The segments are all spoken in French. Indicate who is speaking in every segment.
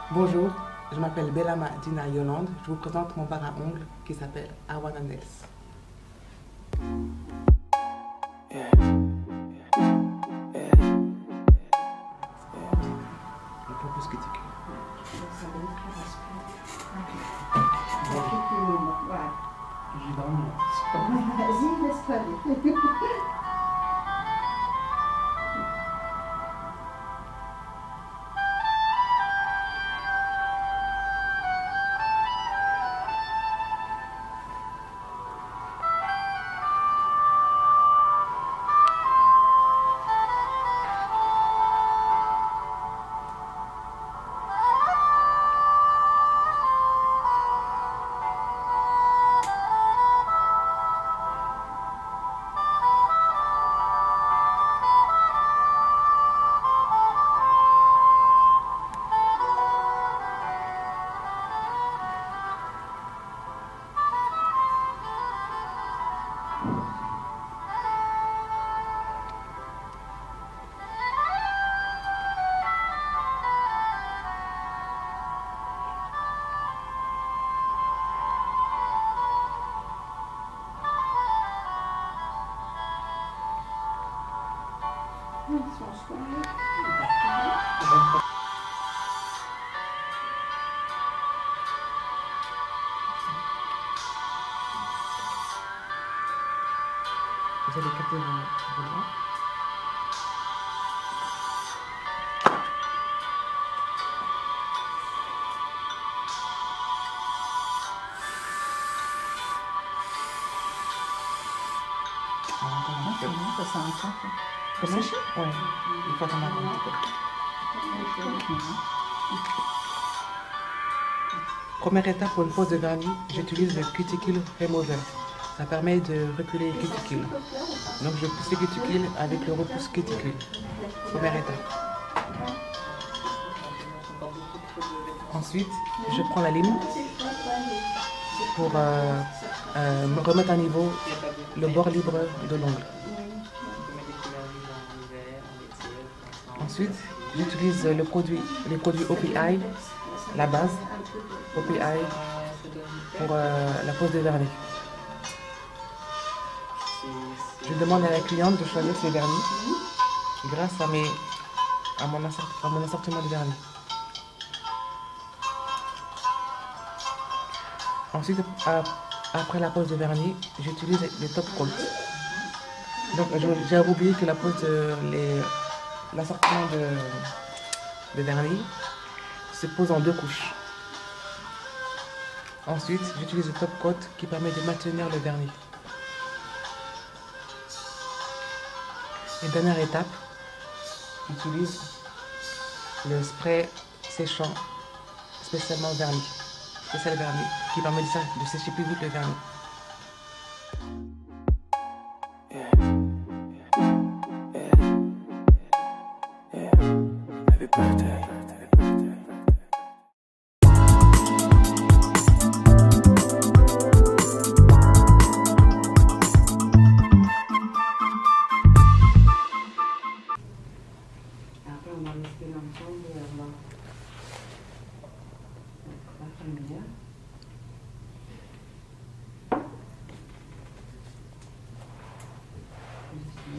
Speaker 1: Bonjour, je m'appelle Bellama Dina Yolande. Je vous présente mon bar à ongles qui s'appelle Awana Nails. Le propos cuticule. J'ai dormi.
Speaker 2: Vas-y, laisse-toi aller.
Speaker 1: Vous allez capter vos doigts.
Speaker 2: Ça sent un temps.
Speaker 1: Pour sécher? Oui, il faut attendre un petit peu. Première étape pour une pose de vernis, j'utilise le Cuticle Remover. Ça permet de reculer les cuticules. Donc je pousse les cuticules avec le repousse cuticule. Première étape. Ensuite, je prends la lime pour remettre à niveau le bord libre de l'ongle. Ensuite, j'utilise les produits OPI, la base OPI pour la pose de vernis. Je demande à la cliente de choisir ses vernis grâce à mon assortiment de vernis. Ensuite, après la pose de vernis, j'utilise les top coats. Donc, j'ai oublié que l'assortiment de vernis se pose en 2 couches. Ensuite, j'utilise le top coat qui permet de maintenir le vernis. Et dernière étape, j'utilise le spray séchant spécial vernis, qui permet de sécher plus vite le vernis.
Speaker 2: On va respirer ensemble la première. Ici.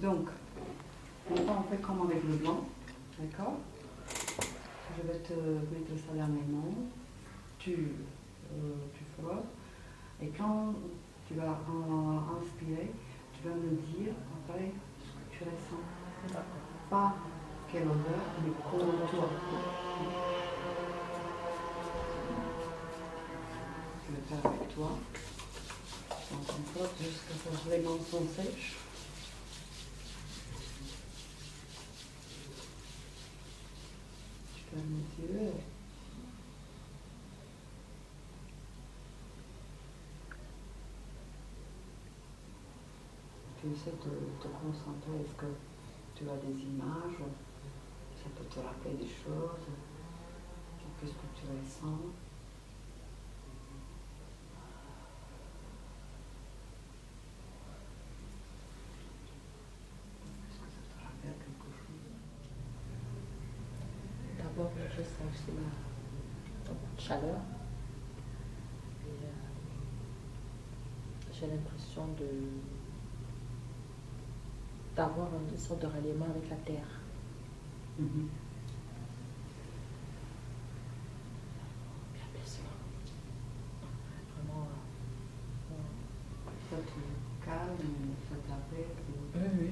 Speaker 2: Donc, on fait comme avec le blanc, d'accord? Je vais te mettre ça dans les mains, tu frottes, et quand tu vas inspirer, tu vas me dire après ce que tu ressens. Pas quelle odeur, mais contour. Je vais faire avec toi. Donc on frotte jusqu'à ce que les mains sont sèches. fermes les yeux. Tu essaies de te concentrer. Est-ce que tu as des images? Ça peut te rappeler des choses. Qu'est-ce que tu ressens? Est-ce que ça te rappelle quelque chose?
Speaker 3: D'abord, je sens aussi la chaleur. Et, j'ai l'impression d'avoir une sorte de ralliement avec la terre.
Speaker 2: Mm-hmm.
Speaker 3: Vraiment.
Speaker 2: Ça te calme, ça t'apaise?
Speaker 3: Oui.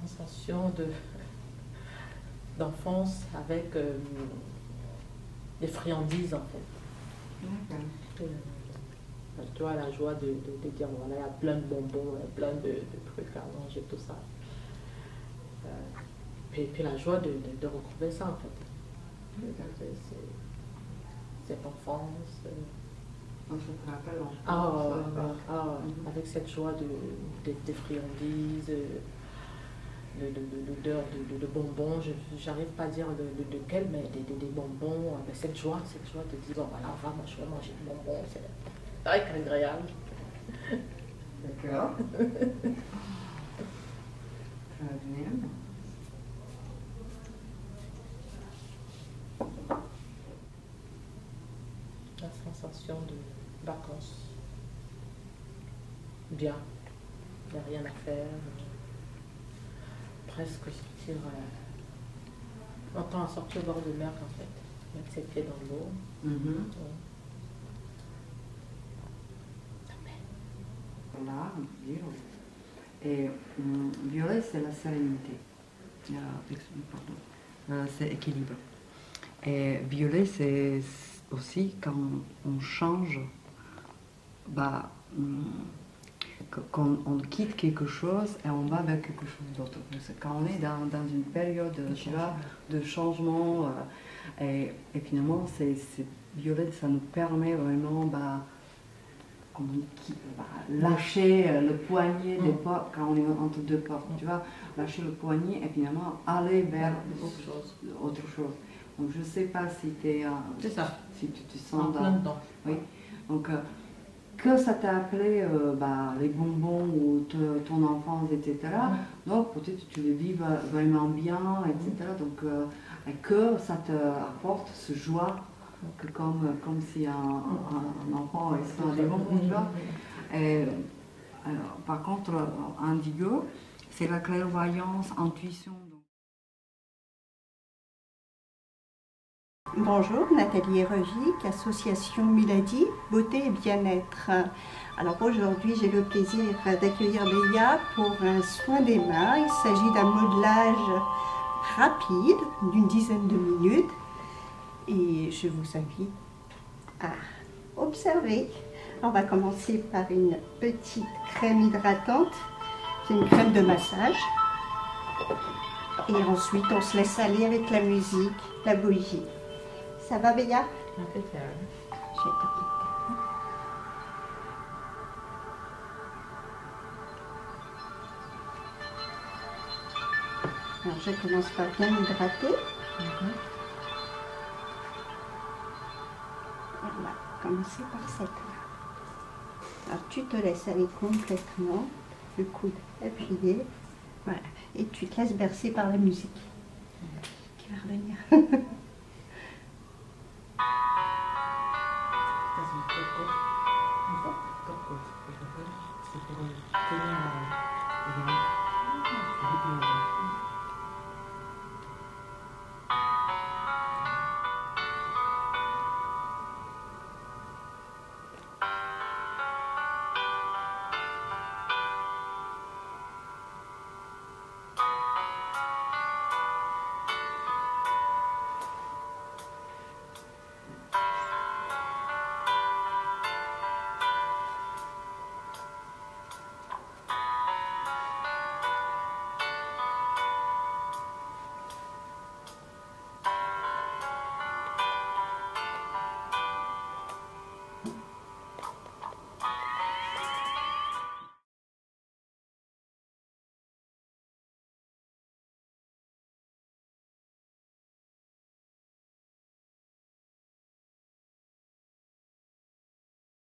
Speaker 3: Sensation d'enfance avec des friandises en fait. Tu vois, la joie de dire voilà, il y a plein de bonbons, il y a plein de trucs à manger, tout ça. Puis la joie de retrouver ça en fait. Cette enfance.
Speaker 2: Donc ça te rappelle l'enfance.
Speaker 3: Avec cette joie des friandises. L'odeur de bonbons, j'arrive pas à dire de quel, mais des bonbons, avec cette joie de dire, bon voilà, je vais manger des bonbons, c'est très agréable.
Speaker 2: D'accord. Très bien.
Speaker 3: La sensation de vacances. Bien, il n'y a rien à faire. Presque sortir, on tend à sortir au bord de mer en fait, mettre ses pieds dans l'eau.
Speaker 2: Là, violet. Et violet, c'est la sérénité. C'est équilibre. Et violet, c'est aussi quand on change, quand on quitte quelque chose et on va vers quelque chose d'autre. Quand on est dans une période de changement, et finalement, violet, ça nous permet vraiment lâcher le poignet des portes, quand on est entre deux portes, tu vois, lâcher le poignet et finalement aller vers autre chose. Donc je ne sais pas si
Speaker 3: c'est ça.
Speaker 2: Si tu te sens
Speaker 3: plein dedans.
Speaker 2: Oui. Donc que ça t'a appelé les bonbons ou ton enfance, etc. Donc peut-être tu les vis vraiment bien, etc. Donc que ça te apporte ce joie, que comme si un enfant est des bonbons, tu vois. Et, alors, par contre, indigo, c'est la clairvoyance, intuition.
Speaker 4: Bonjour, Nathalie Erevic, association Milady, beauté et bien-être. Alors aujourd'hui, j'ai le plaisir d'accueillir Béa pour un soin des mains. Il s'agit d'un modelage rapide d'une dizaine de minutes et je vous invite à observer. On va commencer par une petite crème hydratante. C'est une crème de massage. Et ensuite, on se laisse aller avec la musique, la bougie. Ça va, Béa?
Speaker 3: Impeccable.
Speaker 4: Alors, je commence par bien hydrater. On va commencer par cette là. Alors, tu te laisses aller complètement, le coude appuyé. Voilà. Et tu te laisses bercer par la musique qui va revenir.